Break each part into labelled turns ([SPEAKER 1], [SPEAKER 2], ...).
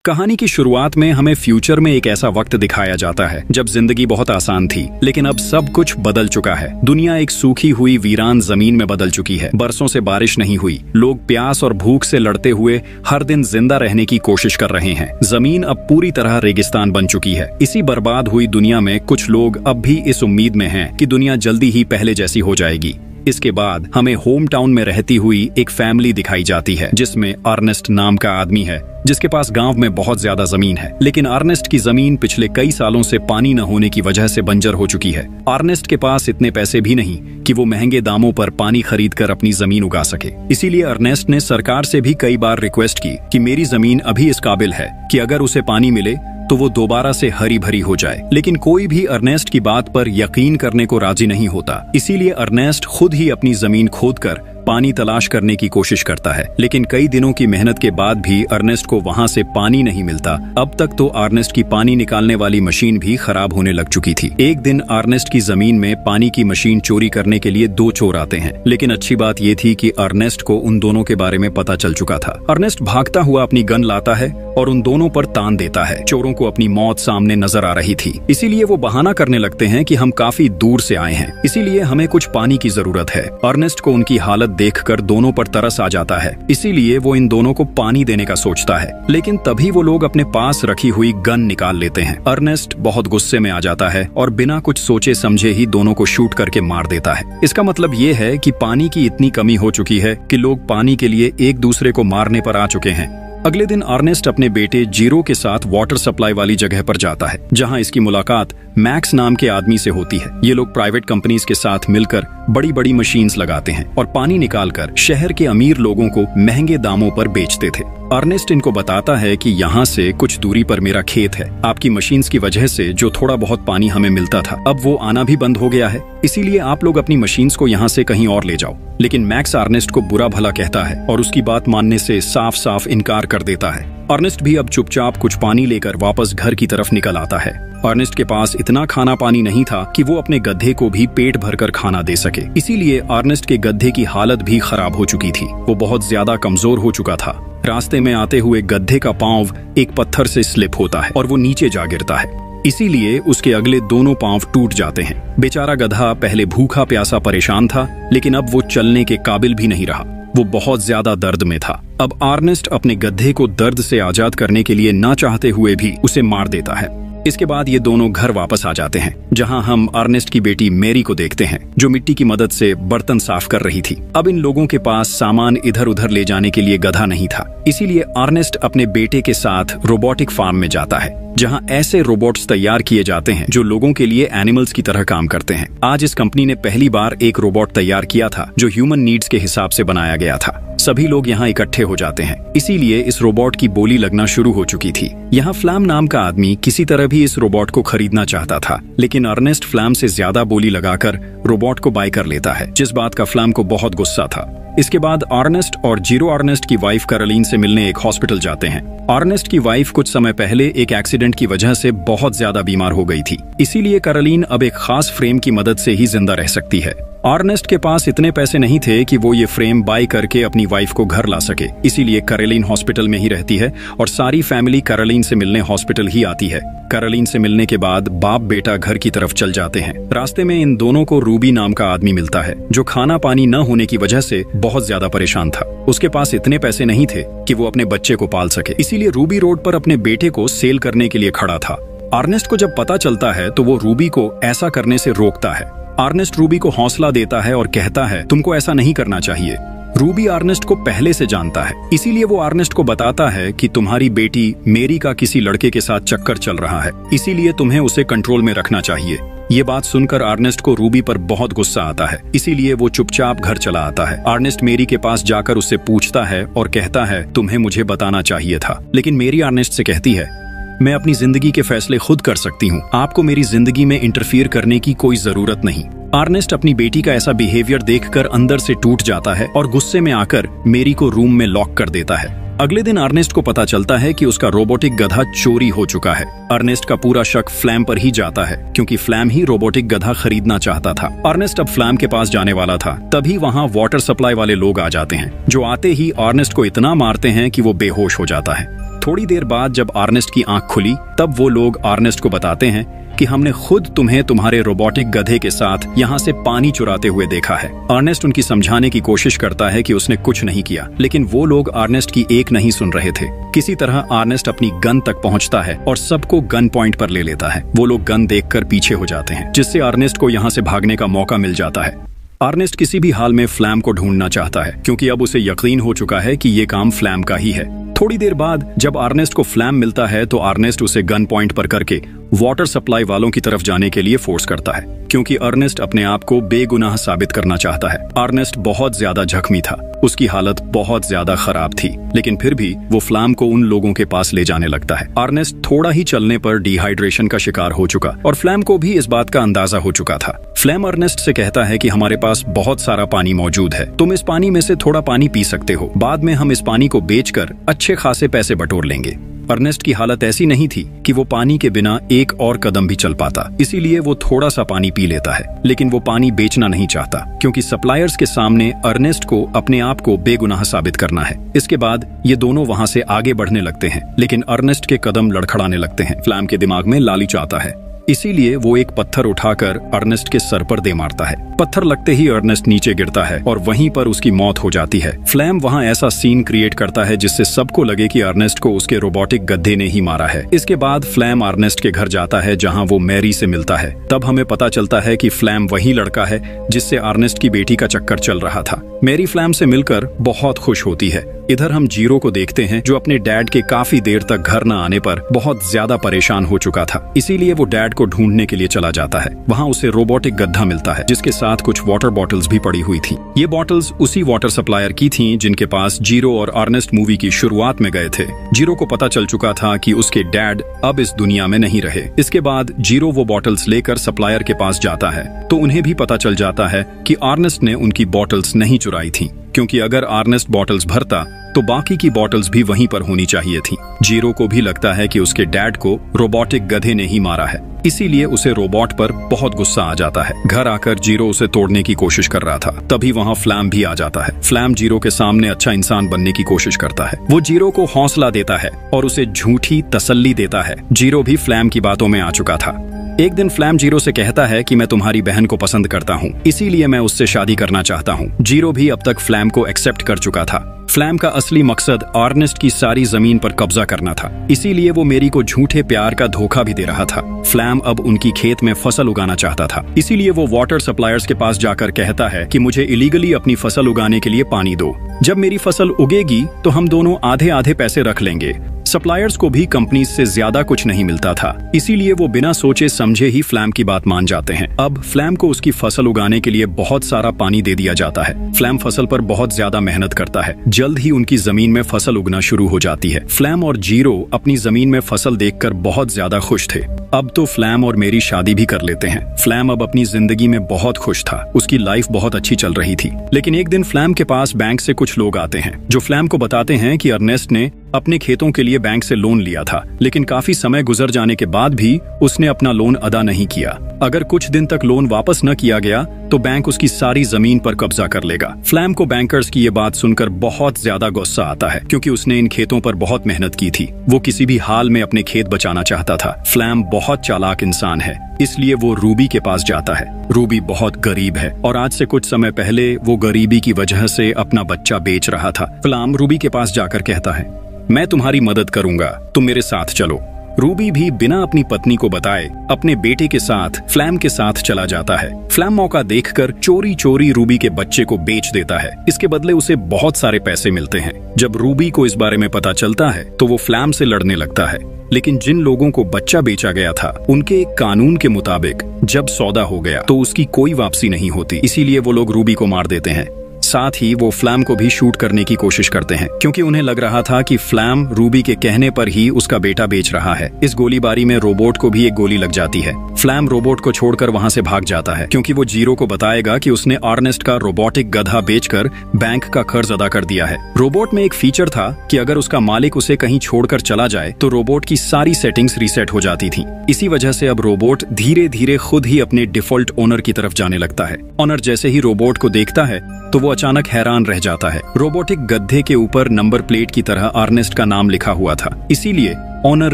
[SPEAKER 1] कहानी की शुरुआत में हमें फ्यूचर में एक ऐसा वक्त दिखाया जाता है जब जिंदगी बहुत आसान थी, लेकिन अब सब कुछ बदल चुका है। दुनिया एक सूखी हुई वीरान जमीन में बदल चुकी है। बरसों से बारिश नहीं हुई, लोग प्यास और भूख से लड़ते हुए हर दिन जिंदा रहने की कोशिश कर रहे हैं। जमीन अब पूरी तरह रेगिस्तान बन चुकी है। इसी बर्बाद हुई दुनिया में कुछ लोग अब भी इस उम्मीद में हैं कि दुनिया जल्दी ही पहले जैसी हो जाएगी। इसके बाद हमें होम टाउन में रहती हुई एक फैमिली दिखाई जाती है जिसमें अर्नेस्ट नाम का आदमी है, जिसके पास गांव में बहुत ज्यादा जमीन है। लेकिन अर्नेस्ट की जमीन पिछले कई सालों से पानी न होने की वजह से बंजर हो चुकी है। अर्नेस्ट के पास इतने पैसे भी नहीं कि वो महंगे दामों पर पानी खरीद कर अपनी जमीन उगा सके। इसीलिए अर्नेस्ट ने सरकार से भी कई बार रिक्वेस्ट की कि मेरी जमीन अभी इस काबिल है कि अगर उसे पानी मिले तो वो दोबारा से हरी भरी हो जाए। लेकिन कोई भी अर्नेस्ट की बात पर यकीन करने को राजी नहीं होता। इसीलिए अर्नेस्ट खुद ही अपनी जमीन खोदकर पानी तलाश करने की कोशिश करता है। लेकिन कई दिनों की मेहनत के बाद भी अर्नेस्ट को वहां से पानी नहीं मिलता। अब तक तो अर्नेस्ट की पानी निकालने वाली मशीन भी खराब होने लग चुकी थी। एक दिन अर्नेस्ट की जमीन में पानी की मशीन चोरी करने के लिए दो चोर आते हैं। लेकिन अच्छी बात ये थी कि अर्नेस्ट को उन दोनों के बारे में पता चल चुका था। अर्नेस्ट भागता हुआ अपनी गन लाता है और उन दोनों पर तान देता है। चोरों को अपनी मौत सामने नजर आ रही थी, इसीलिए वो बहाना करने लगते हैं कि हम काफी दूर से आए हैं, इसीलिए हमें कुछ पानी की जरूरत है। अर्नेस्ट को उनकी हालत देखकर दोनों पर तरस आ जाता है, इसीलिए वो इन दोनों को पानी देने का सोचता है। लेकिन तभी वो लोग अपने पास रखी हुई गन निकाल लेते हैं। अर्नेस्ट बहुत गुस्से में आ जाता है और बिना कुछ सोचे समझे ही दोनों को शूट करके मार देता है। इसका मतलब ये है कि पानी की इतनी कमी हो चुकी है कि लोग पानी के लिए एक दूसरे को मारने पर आ चुके हैं। अगले दिन अर्नेस्ट अपने बेटे जीरो के साथ वाटर सप्लाई वाली जगह पर जाता है, जहां इसकी मुलाकात मैक्स नाम के आदमी से होती है। ये लोग प्राइवेट कंपनीज के साथ मिलकर बड़ी बड़ी मशीन्स लगाते हैं और पानी निकालकर शहर के अमीर लोगों को महंगे दामों पर बेचते थे। अर्नेस्ट इनको बताता है कि यहाँ से कुछ दूरी पर मेरा खेत है। आपकी मशीन्स की वजह से जो थोड़ा बहुत पानी हमें मिलता था, अब वो आना भी बंद हो गया है, इसीलिए आप लोग अपनी मशीन्स को यहाँ से कहीं और ले जाओ। लेकिन मैक्स अर्नेस्ट को बुरा भला कहता है और उसकी बात मानने से साफ साफ इनकार कर देता है। अर्नेस्ट भी अब चुपचाप कुछ पानी लेकर वापस घर की तरफ निकल आता है। अर्नेस्ट के पास इतना खाना पानी नहीं था कि वो अपने गधे को भी पेट भरकर खाना दे सके, इसीलिए अर्नेस्ट के गधे की हालत भी खराब हो चुकी थी। वो बहुत ज्यादा कमजोर हो चुका था। रास्ते में आते हुए गधे का पांव एक पत्थर से स्लिप होता है और वो नीचे जा गिरता है, इसीलिए उसके अगले दोनों पांव टूट जाते हैं। बेचारा गधा पहले भूखा प्यासा परेशान था, लेकिन अब वो चलने के काबिल भी नहीं रहा। वो बहुत ज्यादा दर्द में था। अब अर्नेस्ट अपने गधे को दर्द से आजाद करने के लिए ना चाहते हुए भी उसे मार देता है। इसके बाद ये दोनों घर वापस आ जाते हैं, जहां हम अर्नेस्ट की बेटी मैरी को देखते हैं, जो मिट्टी की मदद से बर्तन साफ कर रही थी। अब इन लोगों के पास सामान इधर उधर ले जाने के लिए गधा नहीं था, इसीलिए अर्नेस्ट अपने बेटे के साथ रोबोटिक फार्म में जाता है, जहां ऐसे रोबोट्स तैयार किए जाते हैं जो लोगों के लिए एनिमल्स की तरह काम करते हैं। आज इस कंपनी ने पहली बार एक रोबोट तैयार किया था जो ह्यूमन नीड्स के हिसाब से बनाया गया था। सभी लोग यहाँ इकट्ठे हो जाते हैं, इसीलिए इस रोबोट की बोली लगना शुरू हो चुकी थी। यहाँ फ्लैम नाम का आदमी किसी तरह भी इस रोबोट को खरीदना चाहता था, लेकिन अर्नेस्ट फ्लैम से ज्यादा बोली लगाकर रोबोट को बाय कर लेता है, जिस बात का फ्लैम को बहुत गुस्सा था। इसके बाद अर्नेस्ट और जीरो अर्नेस्ट की वाइफ कैरोलीन से मिलने एक हॉस्पिटल जाते हैं। अर्नेस्ट की वाइफ कुछ समय पहले एक एक्सीडेंट की वजह से बहुत ज्यादा बीमार हो गई थी, इसीलिए कैरोलीन अब एक खास फ्रेम की मदद से ही जिंदा रह सकती है। अर्नेस्ट के पास इतने पैसे नहीं थे कि वो ये फ्रेम बाय करके अपनी वाइफ को घर ला सके, इसीलिए कैरोलीन हॉस्पिटल में ही रहती है और सारी फैमिली कैरोलीन से मिलने हॉस्पिटल ही आती है। कैरोलीन से मिलने के बाद बाप बेटा घर की तरफ चल जाते हैं। रास्ते में इन दोनों को रूबी नाम का आदमी मिलता है, जो खाना पानी न होने की वजह से बहुत ज्यादा परेशान था। उसके पास इतने पैसे नहीं थे कि वो अपने बच्चे को पाल सके, इसीलिए रूबी रोड पर अपने बेटे को सेल करने के लिए खड़ा था। अर्नेस्ट को जब पता चलता है तो वो रूबी को ऐसा करने से रोकता है। अर्नेस्ट रूबी को हौसला देता है और कहता है, तुमको ऐसा नहीं करना चाहिए। रूबी अर्नेस्ट को पहले से जानता है, इसीलिए वो अर्नेस्ट को बताता है कि तुम्हारी बेटी मैरी का किसी लड़के के साथ चक्कर चल रहा है, इसीलिए तुम्हें उसे कंट्रोल में रखना चाहिए। ये बात सुनकर अर्नेस्ट को रूबी पर बहुत गुस्सा आता है, इसीलिए वो चुपचाप घर चला आता है। अर्नेस्ट मैरी के पास जाकर उससे पूछता है और कहता है, तुम्हें मुझे बताना चाहिए था। लेकिन मैरी अर्नेस्ट से कहती है, मैं अपनी जिंदगी के फैसले खुद कर सकती हूँ, आपको मेरी जिंदगी में इंटरफियर करने की कोई जरूरत नहीं। अर्नेस्ट अपनी बेटी का ऐसा बिहेवियर देखकर अंदर से टूट जाता है और गुस्से में आकर मैरी को रूम में लॉक कर देता है। अगले दिन अर्नेस्ट को पता चलता है कि उसका रोबोटिक गधा चोरी हो चुका है। अर्नेस्ट का पूरा शक फ्लैम पर ही जाता है, क्योंकि फ्लैम ही रोबोटिक गधा खरीदना चाहता था। अर्नेस्ट अब फ्लैम के पास जाने वाला था, तभी वहाँ वाटर सप्लाई वाले लोग आ जाते हैं, जो आते ही अर्नेस्ट को इतना मारते हैं कि वो बेहोश हो जाता है। थोड़ी देर बाद जब अर्नेस्ट की आंख खुली तब वो लोग अर्नेस्ट को बताते हैं कि हमने खुद तुम्हें तुम्हारे रोबोटिक गधे के साथ यहाँ से पानी चुराते हुए देखा है। अर्नेस्ट उनकी समझाने की कोशिश करता है कि उसने कुछ नहीं किया, लेकिन वो लोग अर्नेस्ट की एक नहीं सुन रहे थे। किसी तरह अर्नेस्ट अपनी गन तक पहुंचता है और सबको गन पॉइंट पर ले लेता है। वो लोग गन देखकर पीछे हो जाते हैं, जिससे अर्नेस्ट को यहाँ से भागने का मौका मिल जाता है। अर्नेस्ट किसी भी हाल में फ्लैम को ढूंढना चाहता है, क्योंकि अब उसे यकीन हो चुका है कि ये काम फ्लैम का ही है। थोड़ी देर बाद जब अर्नेस्ट को फ्लैम मिलता है तो अर्नेस्ट उसे गन पॉइंट पर करके वाटर सप्लाई वालों की तरफ जाने के लिए फोर्स करता है, क्योंकि अर्नेस्ट अपने आप को बेगुनाह साबित करना चाहता है। अर्नेस्ट बहुत ज्यादा जख्मी था, उसकी हालत बहुत ज्यादा खराब थी, लेकिन फिर भी वो फ्लैम को उन लोगों के पास ले जाने लगता है। अर्नेस्ट थोड़ा ही चलने पर डिहाइड्रेशन का शिकार हो चुका और फ्लैम को भी इस बात का अंदाजा हो चुका था। फ्लैम अर्नेस्ट से कहता है कि हमारे पास बहुत सारा पानी मौजूद है, तुम इस पानी में से थोड़ा पानी पी सकते हो, बाद में हम इस पानी को बेचकर अच्छे खासे पैसे बटोर लेंगे। अर्नेस्ट की हालत ऐसी नहीं थी कि वो पानी के बिना एक और कदम भी चल पाता, इसीलिए वो थोड़ा सा पानी पी लेता है, लेकिन वो पानी बेचना नहीं चाहता, क्योंकि सप्लायर्स के सामने अर्नेस्ट को अपने आप को बेगुनाह साबित करना है। इसके बाद ये दोनों वहाँ से आगे बढ़ने लगते हैं, लेकिन अर्नेस्ट के कदम लड़खड़ाने लगते हैं। फ्लैम के दिमाग में लालच आता है, इसीलिए वो एक पत्थर उठाकर अर्नेस्ट के सर पर दे मारता है। पत्थर लगते ही अर्नेस्ट नीचे गिरता है और वहीं पर उसकी मौत हो जाती है। फ्लैम वहाँ ऐसा सीन क्रिएट करता है जिससे सबको लगे कि अर्नेस्ट को उसके रोबोटिक गधे ने ही मारा है। इसके बाद फ्लैम अर्नेस्ट के घर जाता है जहाँ वो मैरी से मिलता है। तब हमें पता चलता है कि फ्लैम वही लड़का है जिससे अर्नेस्ट की बेटी का चक्कर चल रहा था। मैरी फ्लैम से मिलकर बहुत खुश होती है। इधर हम जीरो को देखते हैं, जो अपने डैड के काफी देर तक घर न आने पर बहुत ज्यादा परेशान हो चुका था, इसीलिए वो डैड को ढूंढने के लिए चला जाता है। वहाँ उसे रोबोटिक गधा मिलता है, जिसके साथ कुछ वाटर बॉटल्स भी पड़ी हुई थी। ये बॉटल्स उसी वाटर सप्लायर की थीं जिनके पास जीरो और अर्नेस्ट मूवी की शुरुआत में गए थे। जीरो को पता चल चुका था कि उसके डैड अब इस दुनिया में नहीं रहे। इसके बाद जीरो वो बॉटल्स लेकर सप्लायर के पास जाता है, तो उन्हें भी पता चल जाता है कि अर्नेस्ट ने उनकी बॉटल्स नहीं चुराई थी, क्योंकि अगर अर्नेस्ट बॉटल्स भरता तो बाकी की बॉटल्स भी वहीं पर होनी चाहिए थी। जीरो को भी लगता है कि उसके डैड को रोबोटिक गधे ने ही मारा है, इसीलिए उसे रोबोट पर बहुत गुस्सा आ जाता है। घर आकर जीरो उसे तोड़ने की कोशिश कर रहा था, तभी वहाँ फ्लैम भी आ जाता है। फ्लैम जीरो के सामने अच्छा इंसान बनने की कोशिश करता है। वो जीरो को हौसला देता है और उसे झूठी तसल्ली देता है। जीरो भी फ्लैम की बातों में आ चुका था। एक दिन फ्लैम जीरो से कहता है कि मैं तुम्हारी बहन को पसंद करता हूँ, इसीलिए मैं उससे शादी करना चाहता हूँ। जीरो भी अब तक फ्लैम को एक्सेप्ट कर चुका था। फ्लैम का असली मकसद अर्नेस्ट की सारी जमीन पर कब्जा करना था, इसीलिए वो मेरी को झूठे प्यार का धोखा भी दे रहा था। फ्लैम अब उनकी खेत में फसल उगाना चाहता था, इसीलिए वो वाटर सप्लायर्स के पास जाकर कहता है कि मुझे इलीगली अपनी फसल उगाने के लिए पानी दो। जब मेरी फसल उगेगी तो हम दोनों आधे आधे पैसे रख लेंगे। सप्लायर्स को भी कंपनी से ज्यादा कुछ नहीं मिलता था, इसीलिए वो बिना सोचे समझे ही फ्लैम की बात मान जाते हैं। अब फ्लैम को उसकी फसल उगाने के लिए बहुत सारा पानी दे दिया जाता है। फ्लैम फसल पर बहुत ज्यादा मेहनत करता है। जल्द ही उनकी जमीन में फसल उगना शुरू हो जाती है। फ्लैम और जीरो अपनी जमीन में फसल देखकर बहुत ज्यादा खुश थे। अब तो फ्लैम और मेरी शादी भी कर लेते हैं। फ्लैम अब अपनी जिंदगी में बहुत खुश था, उसकी लाइफ बहुत अच्छी चल रही थी। लेकिन एक दिन फ्लैम के पास बैंक से कुछ लोग आते हैं, जो फ्लैम को बताते हैं कि अर्नेस्ट ने अपने खेतों के लिए बैंक से लोन लिया था, लेकिन काफी समय गुजर जाने के बाद भी उसने अपना लोन अदा नहीं किया। अगर कुछ दिन तक लोन वापस न किया गया तो बैंक उसकी सारी जमीन पर कब्जा कर लेगा। फ्लैम को बैंकर्स की ये बात सुनकर बहुत ज्यादा गुस्सा आता है, क्योंकि उसने इन खेतों पर बहुत मेहनत की थी। वो किसी भी हाल में अपने खेत बचाना चाहता था। फ्लैम बहुत चालाक इंसान है, इसलिए वो रूबी के पास जाता है। रूबी बहुत गरीब है और आज से कुछ समय पहले वो गरीबी की वजह से अपना बच्चा बेच रहा था। फ्लैम रूबी के पास जाकर कहता है, मैं तुम्हारी मदद करूंगा, तुम मेरे साथ चलो। रूबी भी बिना अपनी पत्नी को बताए अपने बेटे के साथ फ्लैम के साथ चला जाता है। फ्लैम मौका देखकर चोरी चोरी रूबी के बच्चे को बेच देता है। इसके बदले उसे बहुत सारे पैसे मिलते हैं। जब रूबी को इस बारे में पता चलता है तो वो फ्लैम से लड़ने लगता है, लेकिन जिन लोगों को बच्चा बेचा गया था उनके एक कानून के मुताबिक जब सौदा हो गया तो उसकी कोई वापसी नहीं होती, इसीलिए वो लोग रूबी को मार देते हैं। साथ ही वो फ्लैम को भी शूट करने की कोशिश करते हैं, क्योंकि उन्हें लग रहा था कि फ्लैम रूबी के कहने पर ही उसका बेटा बेच रहा है। इस गोलीबारी में रोबोट को भी एक गोली लग जाती है। फ्लैम रोबोट को छोड़कर वहां से भाग जाता है, क्योंकि वो जीरो को बताएगा कि उसने अर्नेस्ट का रोबोटिक गधा बेचकर बैंक का कर्ज अदा कर दिया है। रोबोट में एक फीचर था कि अगर उसका मालिक उसे कहीं छोड़कर चला जाए तो रोबोट की सारी सेटिंग्स रीसेट हो जाती थी। इसी वजह से अब रोबोट धीरे धीरे खुद ही अपने डिफॉल्ट ओनर की तरफ जाने लगता है। ओनर जैसे ही रोबोट को देखता है तो वो अचानक हैरान रह जाता है। रोबोटिक गधे के ऊपर नंबर प्लेट की तरह अर्नेस्ट का नाम लिखा हुआ था। इसीलिए ऑनर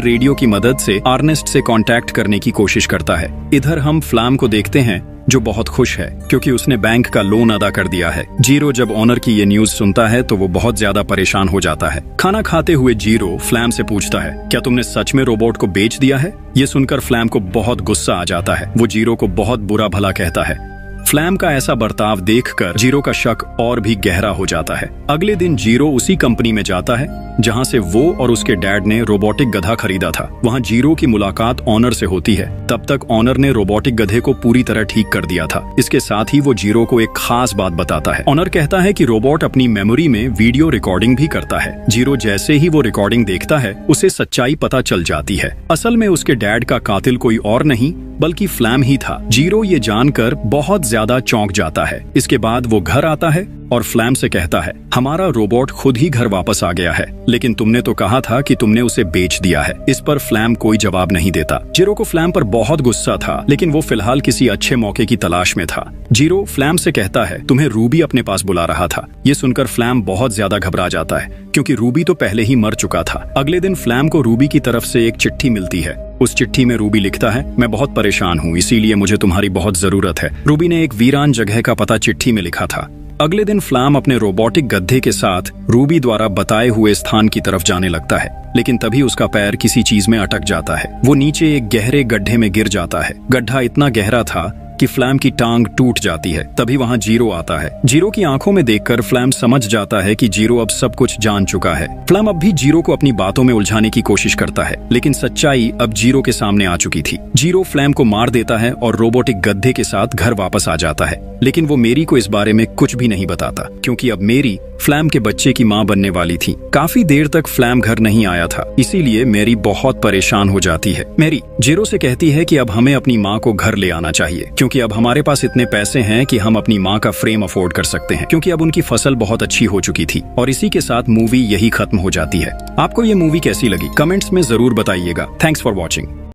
[SPEAKER 1] रेडियो की मदद से अर्नेस्ट से कांटेक्ट करने की कोशिश करता है। इधर हम फ्लैम को देखते हैं जो बहुत खुश है क्योंकि उसने बैंक का लोन अदा कर दिया है। जीरो जब ऑनर की ये न्यूज सुनता है तो वो बहुत ज्यादा परेशान हो जाता है। खाना खाते हुए जीरो फ्लैम से पूछता है, क्या तुमने सच में रोबोट को बेच दिया है? ये सुनकर फ्लैम को बहुत गुस्सा आ जाता है। वो जीरो को बहुत बुरा भला कहता है। फ्लैम का ऐसा बर्ताव देखकर जीरो का शक और भी गहरा हो जाता है। अगले दिन जीरो उसी कंपनी में जाता है जहां से वो और उसके डैड ने रोबोटिक गधा खरीदा था। वहां जीरो की मुलाकात ऑनर से होती है। तब तक ऑनर ने रोबोटिक गधे को पूरी तरह ठीक कर दिया था। इसके साथ ही वो जीरो को एक खास बात बताता है। ऑनर कहता है कि रोबोट अपनी मेमोरी में वीडियो रिकॉर्डिंग भी करता है। जीरो जैसे ही वो रिकॉर्डिंग देखता है उसे सच्चाई पता चल जाती है। असल में उसके डैड का कातिल कोई और नहीं बल्कि फ्लैम ही था। जीरो ये जानकर बहुत ज्यादा चौंक जाता है। इसके बाद वो घर आता है और फ्लैम से कहता है, हमारा रोबोट खुद ही घर वापस आ गया है, लेकिन तुमने तो कहा था कि तुमने उसे बेच दिया है। इस पर फ्लैम कोई जवाब नहीं देता। जीरो को फ्लैम पर बहुत गुस्सा था, लेकिन वो फिलहाल किसी अच्छे मौके की तलाश में था। जीरो फ्लैम से कहता है, तुम्हें रूबी अपने पास बुला रहा था। ये सुनकर फ्लैम बहुत ज्यादा घबरा जाता है क्योंकि रूबी तो पहले ही मर चुका था। अगले दिन फ्लैम को रूबी की तरफ से एक चिट्ठी मिलती है। उस चिट्ठी में रूबी लिखता है, मैं बहुत परेशान हूँ, इसीलिए मुझे तुम्हारी बहुत जरूरत है। रूबी ने एक वीरान जगह का पता चिट्ठी में लिखा था। अगले दिन फ्लैम अपने रोबोटिक गधे के साथ रूबी द्वारा बताए हुए स्थान की तरफ जाने लगता है, लेकिन तभी उसका पैर किसी चीज में अटक जाता है। वो नीचे एक गहरे गड्ढे में गिर जाता है। गड्ढा इतना गहरा था कि फ्लैम की टांग टूट जाती है। तभी वहां जीरो आता है। जीरो की आंखों में देखकर फ्लैम समझ जाता है कि जीरो अब सब कुछ जान चुका है। फ्लैम अब भी जीरो को अपनी बातों में उलझाने की कोशिश करता है, लेकिन सच्चाई अब जीरो के सामने आ चुकी थी। जीरो फ्लैम को मार देता है और रोबोटिक गधे के साथ घर वापस आ जाता है, लेकिन वो मेरी को इस बारे में कुछ भी नहीं बताता क्योंकि अब मेरी फ्लैम के बच्चे की माँ बनने वाली थी। काफी देर तक फ्लैम घर नहीं आया था, इसीलिए मेरी बहुत परेशान हो जाती है। मेरी जीरो से कहती है कि अब हमें अपनी माँ को घर ले आना चाहिए क्योंकि अब हमारे पास इतने पैसे हैं कि हम अपनी माँ का फ्रेम अफोर्ड कर सकते हैं, क्योंकि अब उनकी फसल बहुत अच्छी हो चुकी थी। और इसी के साथ मूवी यही खत्म हो जाती है। आपको ये मूवी कैसी लगी कमेंट्स में जरूर बताइएगा। Thanks for watching.